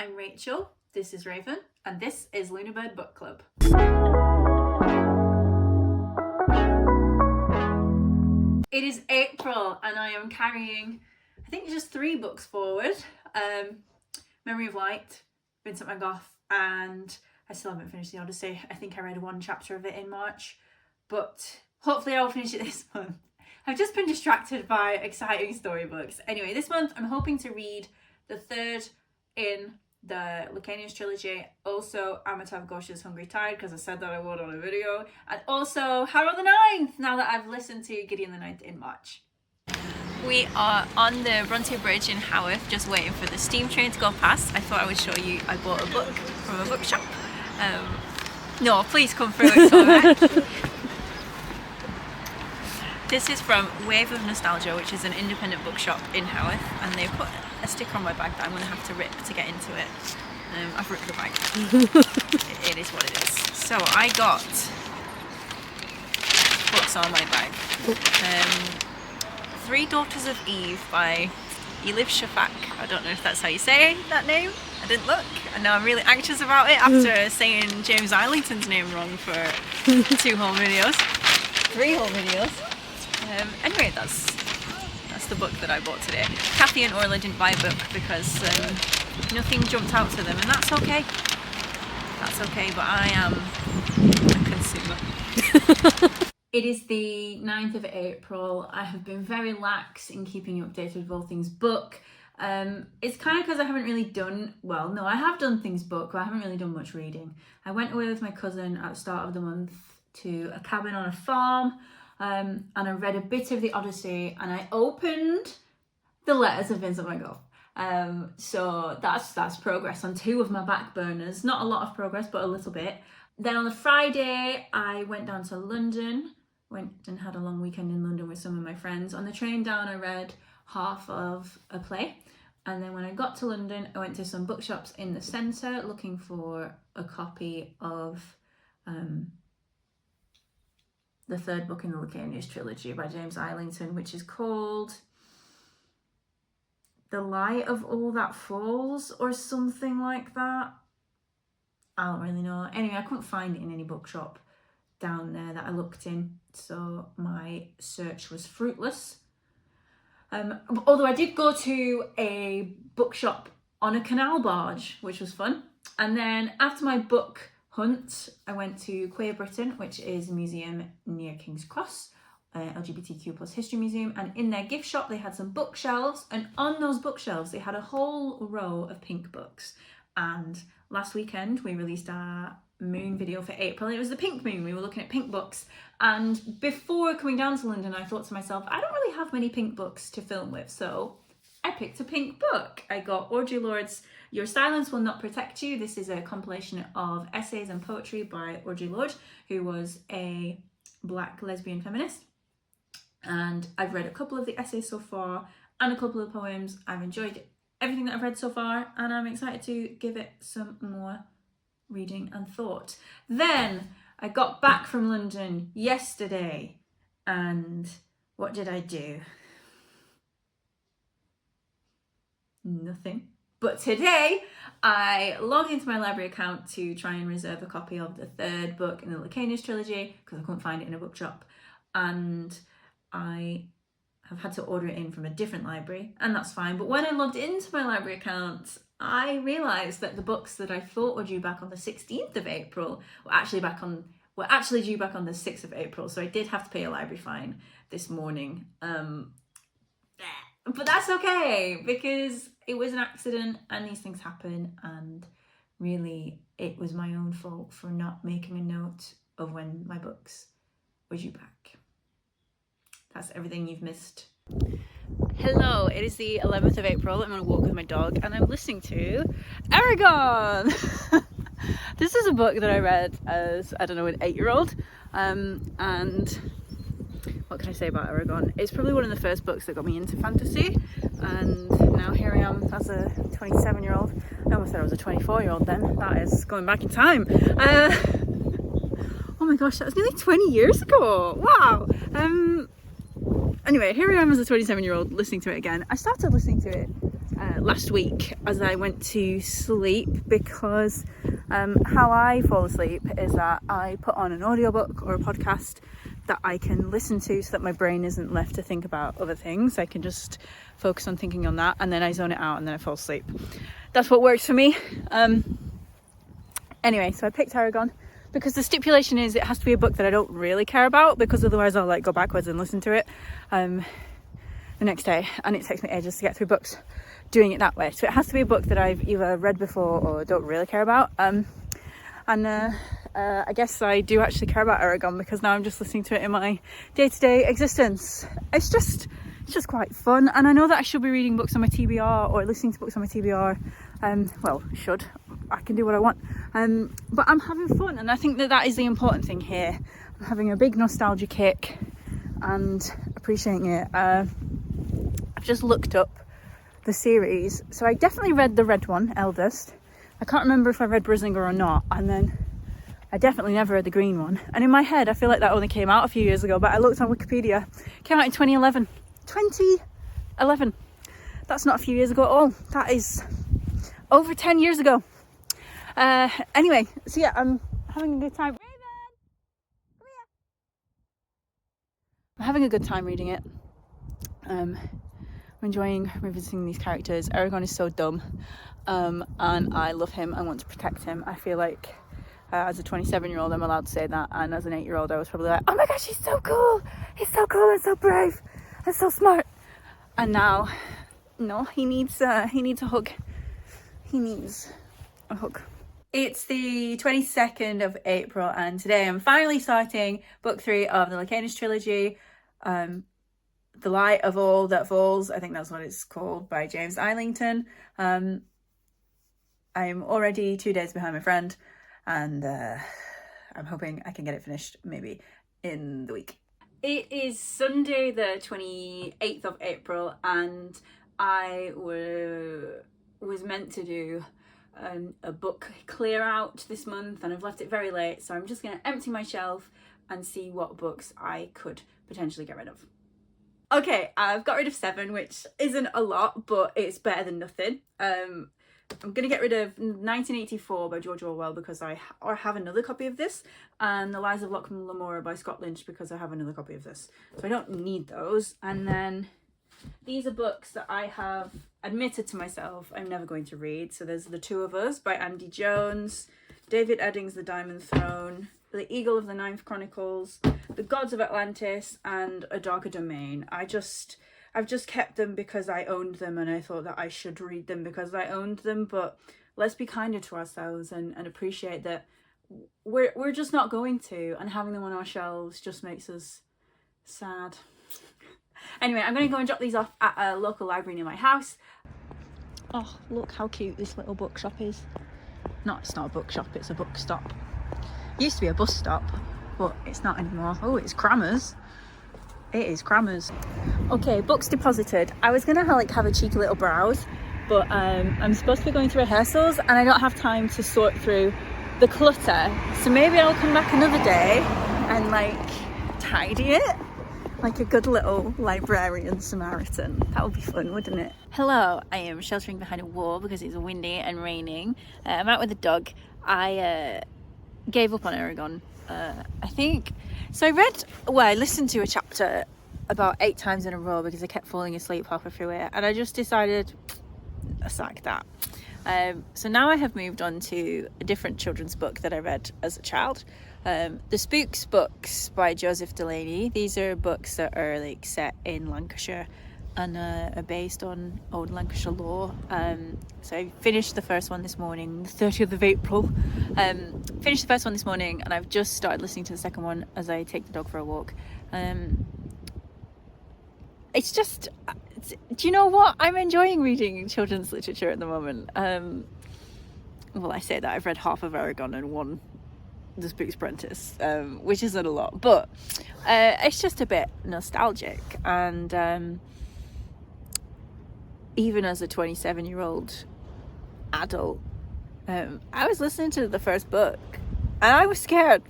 I'm Rachel, this is Raven, and this is Lunarbird Book Club. It is April and I am carrying, I think, just 3 books forward. Memory of Light, Vincent van Gogh, and I still haven't finished the Odyssey. I think I read 1 chapter of it in March, but hopefully I'll finish it this month. I've just been distracted by exciting storybooks. Anyway, this month I'm hoping to read the 3rd in the Lacanius trilogy, also Amitav Ghosh's Hungry Tide, because I said that I would on a video, and also Harold the Ninth, now that I've listened to Gideon the Ninth in March. We are on the Bronte Bridge in Haworth, just waiting for the steam train to go past. I thought I would show you I bought a book from a bookshop. No, please come through, it's alright. This is from Wave of Nostalgia, which is an independent bookshop in Haworth, and they put a sticker on my bag that I'm going to have to rip to get into it. I've ripped the bag. It is what it is. So I got books on my bag. 3 Daughters of Eve by Elif Shafak. I don't know if that's how you say that name. I didn't look, and now I'm really anxious about it after saying James Islington's name wrong for 2 whole videos. 3 whole videos. Anyway, that's the book that I bought today. Cathy and Orla didn't buy a book because nothing jumped out to them, and that's okay. That's okay, but I am a consumer. It is the 9th of April. I have been very lax in keeping you updated with all things book. It's kind of because I haven't really done, well, no, I have done things book, but I haven't really done much reading. I went away with my cousin at the start of the month to a cabin on a farm. And I read a bit of the Odyssey, and I opened the letters of Vincent van Gogh. So that's progress on 2 of my back burners. Not a lot of progress, but a little bit. Then on the Friday, I went down to London, went and had a long weekend in London with some of my friends. On the train down, I read half of a play. And then when I got to London, I went to some bookshops in the centre looking for a copy of the 3rd book in the Lacanius trilogy by James Islington, which is called The Light of All That Falls or something like that. I don't really know. Anyway, I couldn't find it in any bookshop down there that I looked in, so my search was fruitless. Although I did go to a bookshop on a canal barge, which was fun. And then after my book hunt, I went to Queer Britain, which is a museum near King's Cross, LGBTQ plus history museum, and in their gift shop they had some bookshelves, and on those bookshelves they had a whole row of pink books. And last weekend we released our moon video for April, and it was the pink moon. We were looking at pink books, and before coming down to London I thought to myself, I don't really have many pink books to film with, so I picked a pink book. I got Audre Lorde's Your Silence Will Not Protect You. This is a compilation of essays and poetry by Audre Lorde, who was a Black lesbian feminist. And I've read a couple of the essays so far and a couple of poems. I've enjoyed everything that I've read so far, and I'm excited to give it some more reading and thought. Then I got back from London yesterday, and what did I do? Nothing. But today I logged into my library account to try and reserve a copy of the 3rd book in the Lacanius trilogy because I couldn't find it in a bookshop, and I have had to order it in from a different library, and that's fine. But when I logged into my library account, I realised that the books that I thought were due back on the 16th of April were actually due back on the 6th of April. So I did have to pay a library fine this morning. But that's okay, because it was an accident and these things happen, and really it was my own fault for not making a note of when my books were due back. That's everything you've missed. Hello, it is the 11th of April. I'm on a walk with my dog and I'm listening to Eragon. This is a book that I read as, I don't know, an 8-year-old, and what can I say about Eragon? It's probably one of the first books that got me into fantasy, and now here I am as a 27-year-old. I almost said I was a 24-year-old then. That is going back in time. Oh my gosh, that was nearly 20 years ago. Wow. Anyway, here I am as a 27-year-old listening to it again. I started listening to it last week as I went to sleep, because how I fall asleep is that I put on an audiobook or a podcast that I can listen to so that my brain isn't left to think about other things. I can just focus on thinking on that, and then I zone it out and then I fall asleep. That's what works for me. Anyway, so I picked Eragon because the stipulation is it has to be a book that I don't really care about, because otherwise I'll like go backwards and listen to it the next day, and it takes me ages to get through books doing it that way. So it has to be a book that I've either read before or don't really care about. I guess I do actually care about Eragon, because now I'm just listening to it in my day-to-day existence. It's just quite fun, and I know that I should be reading books on my TBR or listening to books on my TBR. Well, I can do what I want, but I'm having fun, and I think that is the important thing here. I'm having a big nostalgia kick and appreciating it. I've just looked up the series, so I definitely read the red one, Eldest. I can't remember if I read Brislinger or not, and then I definitely never read the green one. And in my head, I feel like that only came out a few years ago, but I looked on Wikipedia. It came out in 2011. 2011. That's not a few years ago at all. That is over 10 years ago. Anyway, so yeah, I'm having a good time. Raven! Come here! I'm having a good time reading it. I'm enjoying revisiting these characters. Eragon is so dumb, and I love him. I want to protect him. I feel like as a 27-year-old I'm allowed to say that, and as an 8-year-old I was probably like, oh my gosh, he's so cool, he's so cool and so brave and so smart. And now, no, he needs a hug. He needs a hug. It's the 22nd of April, and today I'm finally starting book 3 of the Lycanus trilogy, The Light of All That Falls. I think that's what it's called, by James Islington. I'm already 2 days behind my friend, and I'm hoping I can get it finished maybe in the week. It is Sunday the 28th of April, and I was meant to do a book clear out this month, and I've left it very late, so I'm just going to empty my shelf and see what books I could potentially get rid of. Okay, I've got rid of 7, which isn't a lot, but it's better than nothing. I'm going to get rid of 1984 by George Orwell, because I have another copy of this, and The Lies of Locke Lamora by Scott Lynch, because I have another copy of this. So I don't need those. And then these are books that I have admitted to myself I'm never going to read. So there's The Two of Us by Andy Jones, David Eddings' The Diamond Throne, The Eagle of the Ninth Chronicles, The Gods of Atlantis, and A Darker Domain. I've just kept them because I owned them, and I thought that I should read them because I owned them. But let's be kinder to ourselves and appreciate that we're just not going to, and having them on our shelves just makes us sad. Anyway, I'm going to go and drop these off at a local library near my house. Oh, look how cute this little bookshop is. No, it's not a bookshop, it's a book stop. It used to be a bus stop, but it's not anymore. Oh, it's Crammers. It is Crammers. Okay, books deposited. I was gonna have a cheeky little browse, but I'm supposed to be going to rehearsals, and I don't have time to sort through the clutter. So maybe I'll come back another day and tidy it, like a good little librarian Samaritan. That would be fun, wouldn't it? Hello, I am sheltering behind a wall because it's windy and raining. I'm out with a dog. I gave up on Eragon. I think so. I listened to a chapter about 8 times in a row because I kept falling asleep halfway through it, and I just decided sack that. So now I have moved on to a different children's book that I read as a child, the Spooks books by Joseph Delaney. These are books that are set in Lancashire and are based on old Lancashire law. So I finished the first one this morning, the 30th of April. Finished the first one this morning, and I've just started listening to the second one as I take the dog for a walk. It's just, do you know what? I'm enjoying reading children's literature at the moment. Well, I say that I've read half of Eragon and one The Spook's Apprentice, which isn't a lot, but it's just a bit nostalgic. And even as a 27-year-old adult, I was listening to the first book and I was scared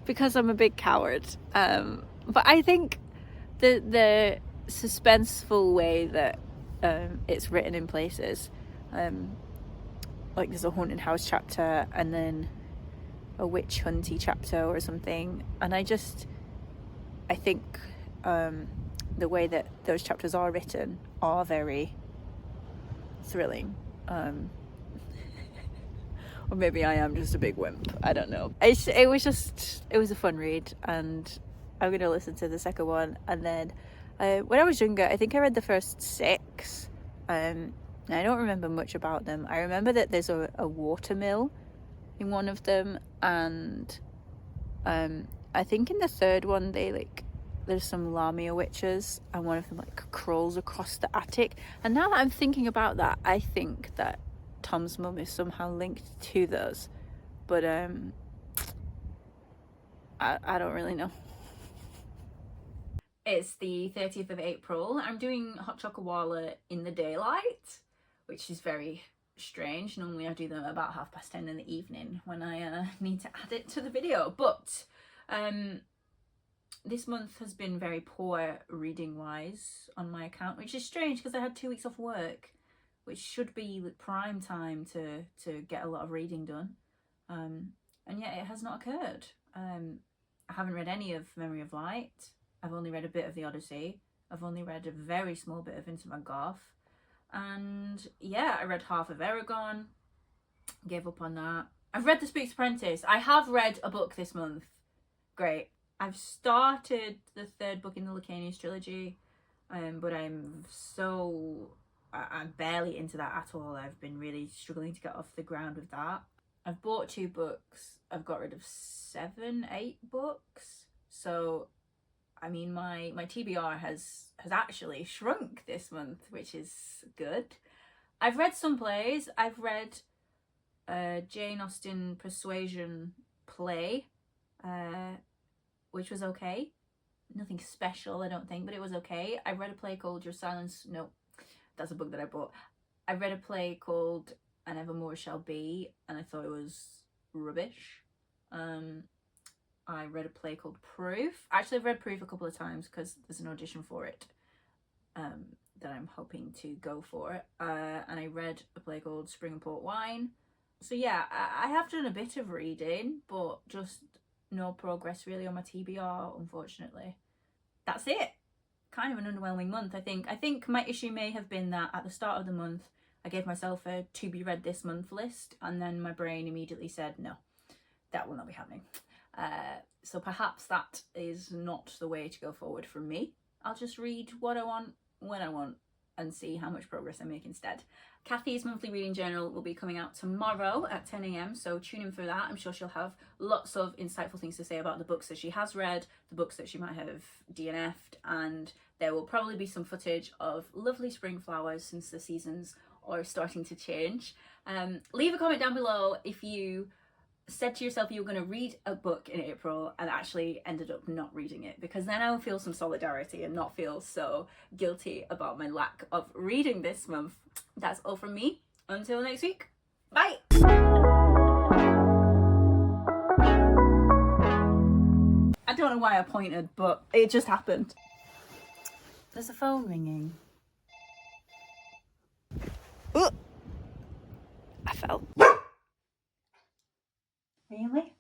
because I'm a big coward. But I think the suspenseful way that it's written in places. Like there's a haunted house chapter and then a witch hunty chapter or something, and I think the way that those chapters are written are very thrilling. Or maybe I am just a big wimp, I don't know. It was a fun read, and I'm gonna listen to the second one. And then when I was younger, I think I read the first 6. I don't remember much about them. I remember that there's a watermill in one of them, and I think in the third one there's some Lamia witches, and one of them crawls across the attic. And now that I'm thinking about that, I think that Tom's mum is somehow linked to those, but I don't really know. It's the 30th of April. I'm doing hot chocolate in the daylight, which is very strange. Normally I do them about 10:30 in the evening when I need to add it to the video. But this month has been very poor reading wise on my account, which is strange because I had 2 weeks off work, which should be prime time to get a lot of reading done, and yet it has not occurred. I haven't read any of Memory of Light. I've only read a bit of the Odyssey. I've only read a very small bit of Vincent van Gogh, and yeah, I read half of Eragon, gave up on that. I've read the Spook's Apprentice. I have read a book this month. Great. I've started the 3rd book in the Lacanius trilogy, but I'm barely into that at all. I've been really struggling to get off the ground with that. I've bought 2 books. I've got rid of 7, 8 books. So, I mean, my TBR has actually shrunk this month, which is good. I've read some plays. I've read Jane Austen Persuasion play, which was okay. Nothing special, I don't think, but it was okay. I read a play called Your Silence... No, that's a book that I bought. I read a play called An Evermore Shall Be, and I thought it was rubbish. I read a play called Proof. Actually, I've read Proof a couple of times because there's an audition for it that I'm hoping to go for. And I read a play called Spring and Port Wine. So yeah, I have done a bit of reading, but just no progress really on my TBR, unfortunately. That's it. Kind of an underwhelming month, I think. I think my issue may have been that at the start of the month, I gave myself a to be read this month list, and then my brain immediately said, no, that will not be happening. So perhaps that is not the way to go forward for me. I'll just read what I want, when I want, and see how much progress I make instead. Cathy's monthly reading journal will be coming out tomorrow at 10 AM, so tune in for that. I'm sure she'll have lots of insightful things to say about the books that she has read, the books that she might have DNF'd, and there will probably be some footage of lovely spring flowers since the seasons are starting to change. Leave a comment down below if you said to yourself you were going to read a book in April and actually ended up not reading it, because then I will feel some solidarity and not feel so guilty about my lack of reading this month. That's all from me. Until next week. Bye! I don't know why I pointed, but it just happened. There's a phone ringing. Ooh! I fell. Really?